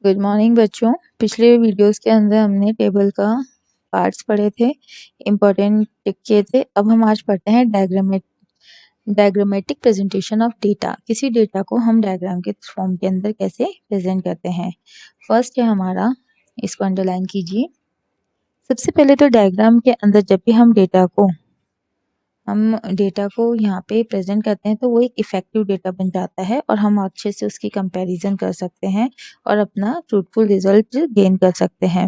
Good morning बच्चों। पिछले videos के अंदर हमने टेबल का पार्ट्स पढ़े थे, इम्पोर्टेंट टिक किए थे। अब हम आज पढ़ते हैं डायग्रामेटिक प्रेजेंटेशन ऑफ डेटा। किसी डेटा को हम डायग्राम के फॉर्म के अंदर कैसे प्रेजेंट करते हैं। फर्स्ट है हमारा, इसको अंडरलाइन कीजिए। सबसे पहले तो डायग्राम के अंदर जब भी हम डेटा को यहाँ पे प्रेजेंट करते हैं तो वो एक इफेक्टिव डेटा बन जाता है और हम अच्छे से उसकी कंपैरिजन कर सकते हैं और अपना फ्रूटफुल रिजल्ट गेन कर सकते हैं।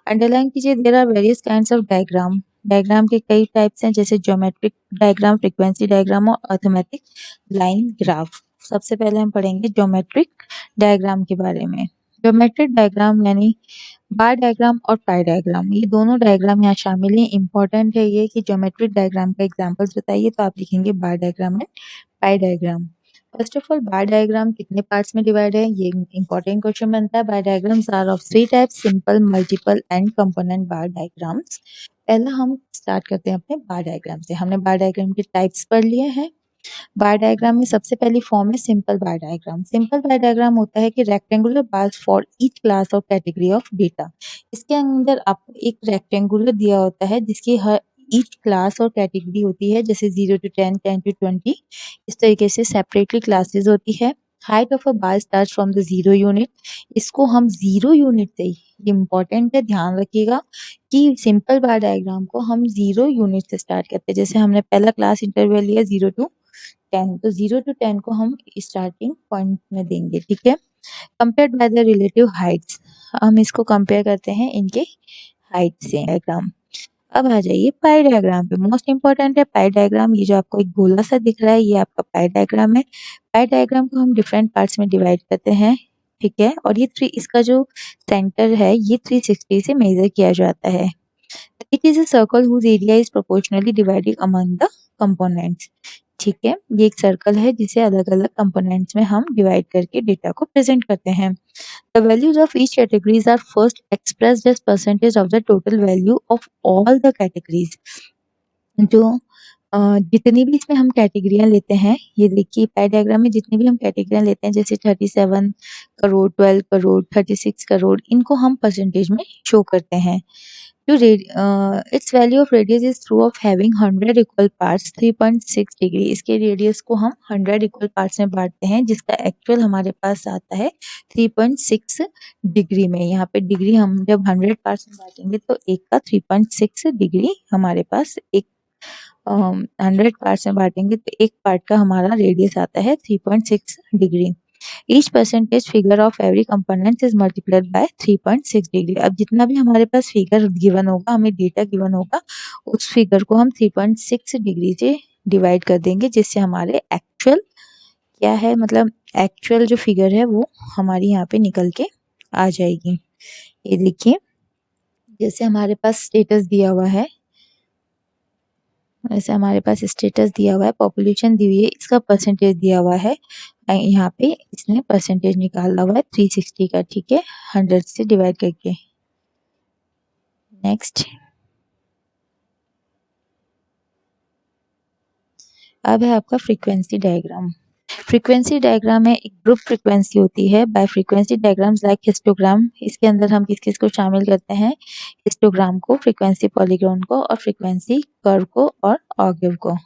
अंडरलाइन कीजिए, there are various kinds of diagram. Diagram के कई टाइप्स हैं, जैसे ज्योमेट्रिक डायग्राम, फ्रीक्वेंसी डायग्राम और अर्थमेटिक लाइन ग्राफ। सबसे पहले हम पढ़ेंगे ज्योमेट्रिक डायग्राम के बारे में। ज्योमेट्रिक डायग्राम यानी बार डायग्राम और पाई डायग्राम, ये दोनों डायग्राम यहाँ शामिल हैं। इंपॉर्टेंट है ये कि ज्योमेट्रिक डायग्राम का एग्जांपल्स बताइए, तो आप लिखेंगे bar diagram and pie diagram. First of all, bar diagram कितने पार्ट्स में डिवाइड है, ये इंपॉर्टेंट क्वेश्चन बनता है। Bar diagrams are of three types, simple, multiple and component bar diagrams. पहला हम स्टार्ट करते हैं अपने बार डायग्राम से। हमने बार डायग्राम के टाइप्स पढ़ लिए हैं। बार डायग्राम में सबसे पहली फॉर्म है सिंपल बार डायग्राम। सिंपल बार डायग्राम होता है कि rectangular bars for each class और कैटेगरी ऑफ डेटा। इसके अंदर आपको एक रेक्टेंगुलर दिया होता है जिसकी हर ईच क्लास और कैटेगरी होती है, जैसे 0 to 10, 10 to 20, इस तरीके से सेपरेटली क्लासेस होती है। Height of a bar start from the 0 unit. इसको हम 0 यूनिट से, ये इंपॉर्टेंट है, ध्यान रखिएगा कि सिंपल बार डायग्राम को हम 0 यूनिट से स्टार्ट करते हैं। जैसे हमने पहला क्लास इंटरवल लिया 0 to 10, तो 0 to 10 को हम स्टार्टिंग पॉइंट में देंगे, ठीक है। Compared by the relative Heights, हम इसको कंपेयर करते हैं इनके हाइट से। डायग्राम, अब आ जाइए पाई डायग्राम पे। मोस्ट इंपॉर्टेंट है पाई डायग्राम। ये जो आपको एक गोला सा दिख रहा है, ये आपका पाई डायग्राम है। पाई डायग्राम को हम डिफरेंट पार्ट्स में डिवाइड करते हैं, ठीक है। और ये इसका जो सेंटर है ये 360 से मेजर किया जाता है। It is a circle whose area is proportionally divided among the components, ठीक है। ये एक सर्कल है जिसे अलग अलग कंपोनेंट्स में हम डिवाइड करके डेटा को प्रेजेंट करते हैं। The values of each categories are first expressed as percentage of the total value of all the categories. जो जितनी भी इसमें हम कैटेगरियां लेते हैं, ये देखिए पाई डायग्राम में जितनी भी हम कैटेगरियां लेते हैं, जैसे 37 करोड़, 12 करोड़, 36 करोड़, इनको हम परसेंटेज में शो करते हैं। जो it's value of radius is true of having 100 equal parts 3.6 degree. इसके रेडियस को हम 100 इक्वल पार्ट्स में बांटते हैं, जिसका एक्चुअल हमारे पास आता है 3.6 डिग्री में। यहाँ पे डिग्री हम जब 100 पार्ट्स में बांटेंगे तो एक का 3.6 डिग्री हमारे पास, एक 100 पार्ट्स में बांटेंगे तो एक पार्ट का हमारा रेडियस आता है 3.6 degree. Each percentage figure of every component is multiplied by 3.6 degree. अब जितना भी हमारे पास फिगर गिवन होगा, हमें डेटा गिवन होगा, उस फिगर को हम 3.6 डिग्री से डिवाइड कर देंगे, जिससे हमारे एक्चुअल क्या है, मतलब एक्चुअल जो फिगर है वो हमारी यहाँ पे निकल के आ जाएगी। ये देखिए, जैसे हमारे पास स्टेटस दिया हुआ है, वैसे हमारे पास स्टेटस दिया हुआ है, पॉपुलेशन दी हुई है, इसका परसेंटेज दिया हुआ है। यहाँ पे इसने परसेंटेज निकाला हुआ है 360 का, ठीक है, 100 से डिवाइड करके। नेक्स्ट, अब है आपका फ्रीक्वेंसी डायग्राम। फ्रीक्वेंसी डायग्राम में एक ग्रुप फ्रीक्वेंसी होती है। Bye frequency diagrams like histogram, इसके अंदर हम किस किस को शामिल करते हैं, हिस्टोग्राम को, फ्रीक्वेंसी पॉलीगॉन को और फ्रीक्वेंसी कर्व को और ऑगिव को।